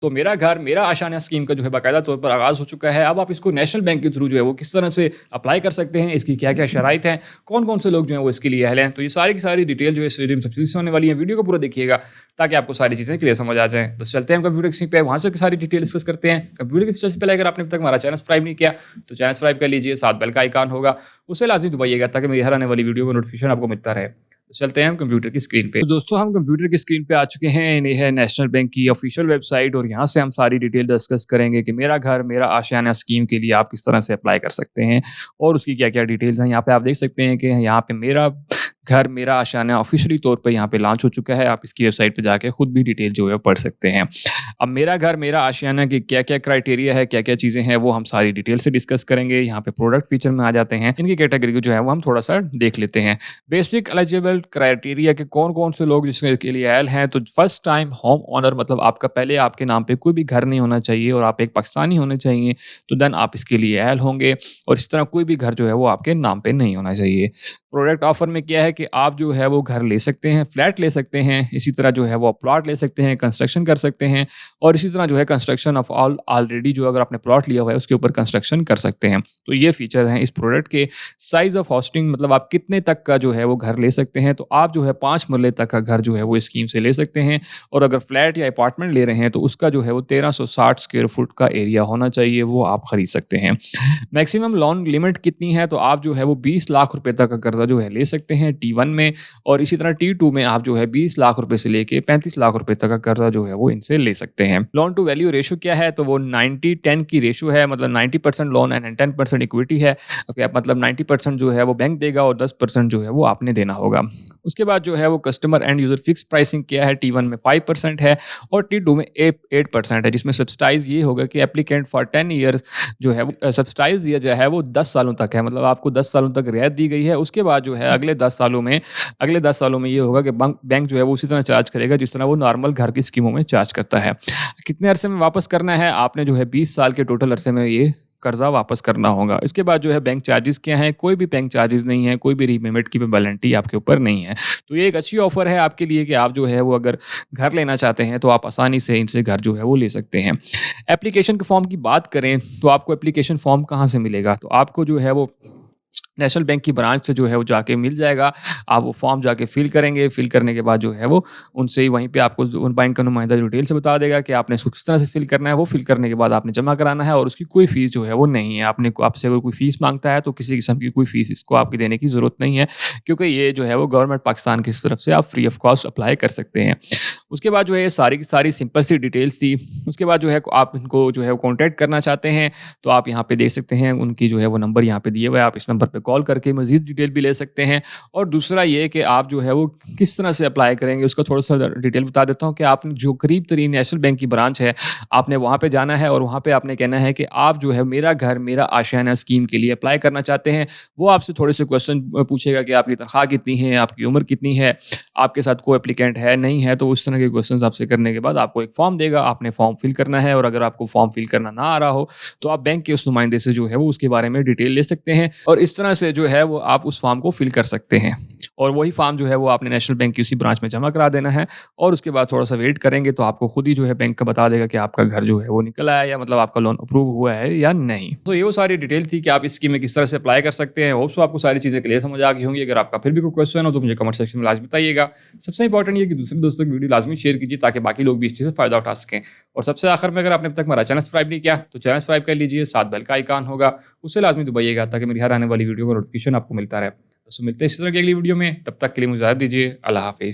तो मेरा घर मेरा आशाना स्कीम का जो है बाकायदा तौर पर आगाज़ हो चुका है। अब आप इसको नेशनल बैंक के थ्रू जो है वो किस तरह से अप्लाई कर सकते हैं, इसकी क्या-क्या शराइत हैं, कौन-कौन से लोग जो हैं वो इसके लिए अहल हैं। तो ये सारी की सारी डिटेल जो है इस वीडियो में तफसील से होने वाली है। वीडियो को पूरा देखिएगा ताकि आपको सारी चीज़ें क्लियर समझ आ जाएँ। तो चलते हैं हम कंप्यूटर स्क्रीन पे, वहाँ से सारी डिटेल डिस्कस करते हैं। कंप्यूटर की सबसे पहले अगर आपने अब तक हमारा चैनल सब्सक्राइब नहीं किया तो चैनल सब्सक्राइब कर लीजिए, साथ बेल का आइकॉन होगा उसे लाज़मी दबाइएगा ताकि मेरी हर आने वाली वीडियो का नोटिफिकेशन आपको मिलता रहे। तो चलते हैं हम कंप्यूटर की स्क्रीन पे। तो दोस्तों हम कंप्यूटर की स्क्रीन पे आ चुके हैं। ये है नेशनल बैंक की ऑफिशियल वेबसाइट और यहाँ से हम सारी डिटेल डिस्कस करेंगे कि मेरा घर मेरा आशियाना स्कीम के लिए आप किस तरह से अप्लाई कर सकते हैं और उसकी क्या-क्या डिटेल्स हैं। यहाँ पे आप देख सकते हैं कि यहाँ पे मेरा घर मेरा आशियाना ऑफिशियली तौर पे यहाँ पे लॉन्च हो चुका है। आप इसकी वेबसाइट पे जाके खुद भी डिटेल जो है पढ़ सकते हैं। अब मेरा घर मेरा आशियाना की क्या-क्या क्राइटेरिया है, क्या-क्या चीज़ें हैं वो हम सारी डिटेल से डिस्कस करेंगे। यहाँ पे प्रोडक्ट फीचर में आ जाते हैं। इनकी कैटेगरी को जो है वो हम थोड़ा-सा देख लेते हैं। बेसिक एलिजिबल क्राइटेरिया के कौन-कौन से लोग इसके लिए अहल हैं। तो फर्स्ट टाइम होम ओनर मतलब आपका पहले आपके नाम पे कोई भी घर नहीं होना चाहिए और आप एक पाकिस्तानी होने चाहिए, तो देन आप इसके लिए अहल होंगे और इस तरह कोई भी घर जो है वो आपके नाम पे नहीं होना चाहिए। प्रोडक्ट ऑफर में क्या है कि आप जो है वो घर ले सकते हैं, फ्लैट ले सकते हैं, इसी तरह जो है वो प्लॉट ले सकते हैं, कंस्ट्रक्शन कर सकते हैं और इसी तरह जो है कंस्ट्रक्शन ऑफ ऑलरेडी जो अगर आपने प्लॉट लिया हुआ है उसके ऊपर कंस्ट्रक्शन कर सकते हैं। तो ये फीचर हैं इस प्रोडक्ट के। साइज़ ऑफ होस्टिंग मतलब आप कितने तक का जो है वो घर ले सकते हैं, तो आप जो है 5 मरले तक का घर जो है वो इस स्कीम से ले सकते हैं और अगर फ्लैट या अपार्टमेंट ले रहे हैं तो उसका जो है वो 1360 स्क्वायर फुट का एरिया होना चाहिए, वो आप खरीद सकते हैं। मैक्सिमम लोन लिमिट कितनी है, तो आप जो है वो 20 लाख रुपए तक का कर्जा जो है ले सकते हैं T1 में और इसी तरह T2 में आप जो है 20 लाख रुपए से लेके 35 लाख रुपए तक का कर्जा जो है वो इनसे ले सकते हैं। लोन टू वैल्यू रेशो क्या है, तो वो 90-10 की रेशो है, मतलब 90% लोन एंड 10% इक्विटी है। ओके, मतलब 90% जो है वो बैंक देगा और 10% जो है वो आपने देना होगा। उसके बाद जो है वो customer and user fix pricing क्या है, T1 में 5% है और T2 में 8% है, जिसमें सब्सिडाइज ये होगा कि एप्लीकेंट फॉर 10 ईयर्स जो है वो सब्सिडाइज दिया जो है वो 10 सालों तक है, मतलब आपको 10 सालों तक रियायत दी गई है। उसके बाद जो है अगले 10 सालों में ये होगा कि बैंक जो है वो उसी तरह चार्ज करेगा जिस तरह वो नॉर्मल घर की स्कीमों में चार्ज करता है। कितने अरसे में वापस करना है, आपने जो है 20 साल के टोटल अरसे में ये कर्जा वापस करना होगा। इसके बाद जो है बैंक चार्जेस क्या हैं, कोई भी बैंक चार्जेस नहीं है, कोई भी रीपेमेंट की पेनल्टी आपके ऊपर नहीं है। तो ये एक अच्छी ऑफर है आपके लिए कि आप जो है वो अगर घर लेना चाहते हैं तो आप आसानी से इनसे घर जो है वो ले सकते हैं। एप्लीकेशन के फॉर्म की बात करें तो आपको एप्लीकेशन फॉर्म कहाँ से मिलेगा, तो आपको जो है वो नेशनल बैंक की ब्रांच से जो है वो जाके मिल जाएगा। आप वो फॉर्म जाके फिल करेंगे, फिल करने के बाद जो है वो उनसे ही वहीं पे आपको उन बैंक का नुमाइंदा डिटेल से बता देगा कि आपने इसको किस तरह से फिल करना है। वो फिल करने के बाद आपने जमा कराना है और उसकी कोई फ़ीस जो है वो नहीं है। आपसे अगर कोई फ़ीस माँगता है तो किसी किस्म की कोई फ़ीस इसको आपकी देने की ज़रूरत नहीं है, क्योंकि ये जो है वो गवर्नमेंट पाकिस्तान की तरफ से आप फ्री ऑफ कॉस्ट अप्लाई कर सकते हैं। उसके बाद जो है ये सारी की सारी सिंपल सी डिटेल्स थी। उसके बाद जो है आप इनको जो है वो कॉन्टैक्ट करना चाहते हैं तो आप यहाँ पे देख सकते हैं उनकी जो है वो नंबर यहाँ पे दिए हुए हैं। आप इस नंबर पे कॉल करके मज़ीद डिटेल भी ले सकते हैं। और दूसरा ये कि आप जो है वो किस तरह से अप्लाई करेंगे उसका थोड़ा-सा डिटेल बता देता हूँ कि आपने जो करीब तरीन नेशनल बैंक की ब्रांच है, आपने वहाँ पे जाना है और वहाँ पे आपने कहना है कि आप जो है मेरा घर मेरा आशियाना स्कीम के लिए अप्लाई करना चाहते हैं। वो आपसे थोड़े से क्वेश्चन पूछेगा कि आपकी तनख्वाह कितनी है, आपकी उम्र कितनी है, आपके साथ को-एप्लीकेंट है, नहीं है, तो उस तरह के क्वेश्चंस आपसे करने के बाद आपको एक फॉर्म देगा, आपने फॉर्म फिल करना है और अगर आपको फॉर्म फिल करना ना आ रहा हो, तो आप बैंक के उस नुमाइंदे से जो है वो उसके बारे में डिटेल ले सकते हैं और इस तरह से जो है वो आप उस फॉर्म को फिल कर सकते हैं। और वही फॉर्म जो है वो आपने नेशनल बैंक की उसी ब्रांच में जमा करा देना है और उसके बाद थोड़ा-सा वेट करेंगे तो आपको खुद ही जो है बैंक का बता देगा कि आपका घर जो है वो निकल आया या मतलब आपका लोन अप्रूव हुआ है या नहीं। तो ये वो सारी डिटेल थी कि आप इस स्कीम में किस तरह से अप्लाई कर सकते हैं। होप सो आपको सारी चीज़ें क्लियर समझ आ गई होंगी। अगर आपका फिर भी कोई क्वेश्चन हो तो मुझे कमेंट सेक्शन में लाज़मी बताइएगा। सबसे इंपॉर्टेंट ये कि दूसरे दोस्तों की वीडियो लाज़मी शेयर कीजिए ताकि बाकी लोग भी इस चीज़ से फ़ायदा उठा सकें। और सबसे आखिर में अगर आपने अब तक हमारा चैनल सब्सक्राइब नहीं किया तो चैनल सब्सक्राइब कर लीजिए, साथ बेल का आइकॉन होगा उसे लाज़मी दबाइएगा ताकि मेरी हर आने वाली वीडियो का नोटिफिकेशन आपको मिलता रहे। तो मिलते हैं इसी तरह की अगली वीडियो में, तब तक के लिए मुझे इजाज़त दीजिए। अल्लाह हाफ़िज़।